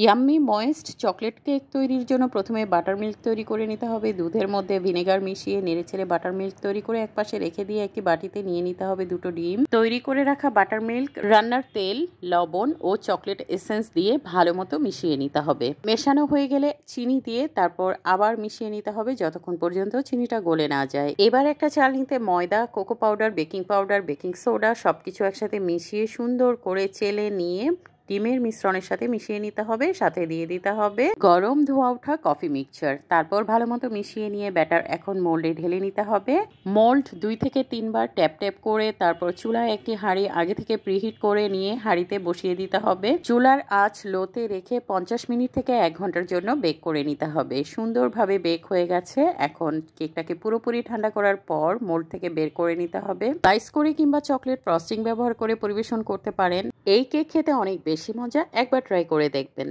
Yummy moist chocolate cake তৈরির জন্য প্রথমে বাটার মিল্ক তৈরি করে নিতে হবে। দুধের মধ্যে ভিনেগার মিশিয়ে নেড়েচেড়ে বাটার মিল্ক তৈরি করে একপাশে রেখে দিয়ে একটি বাটিতে নিয়ে নিতে হবে 2টো ডিম। তৈরি করে রাখা বাটার মিল্ক, রান্নার তেল, লবণ ও চকলেট এসেন্স দিয়ে ভালো মতো মিশিয়ে নিতে হবে। মেশানো হয়ে গেলে চিনি দিয়ে তারপর আবার মিশিয়ে নিতে হবে যতক্ষণ পর্যন্ত চিনিটা গলে না যায়। এবার একটা চালনিতে ময়দা, cocoa powder, baking powder, baking soda সবকিছু একসাথে মিশিয়ে সুন্দর করে চেলে নিয়ে ডিমের মিশ্রণের সাথে মিশিয়ে নিতে হবে। সাথে দিয়ে দিতে হবে গরম ধোয়া ওঠা কফি মিক্সচার। তারপর ভালো মতো মিশিয়ে নিয়ে ব্যাটার এখন মোল্ডে ঢেলে নিতে হবে। মোল্ড 2 থেকে 3 বার ট্যাপ ট্যাপ করে তারপর চুলায় একটি হাঁড়ি আগে থেকে প্রিহিট করে নিয়ে হাঁড়িতে বসিয়ে দিতে হবে। চুলার আঁচ লোতে রেখে 50 মিনিট থেকে 1 ঘন্টার জন্য বেক করে নিতে হবে। সুন্দরভাবে বেক হয়ে গেছে। এখন কেকটাকে পুরোপুরি ঠান্ডা করার পর মোল্ড থেকে বের করে নিতে হবে। স্লাইস করে কিংবা চকলেট ফ্রস্টিং ব্যবহার করে পরিবেশন করতে পারেন। এই কেক খেতে অনেক বেশি মজা, একবার ট্রাই করে দেখবেন।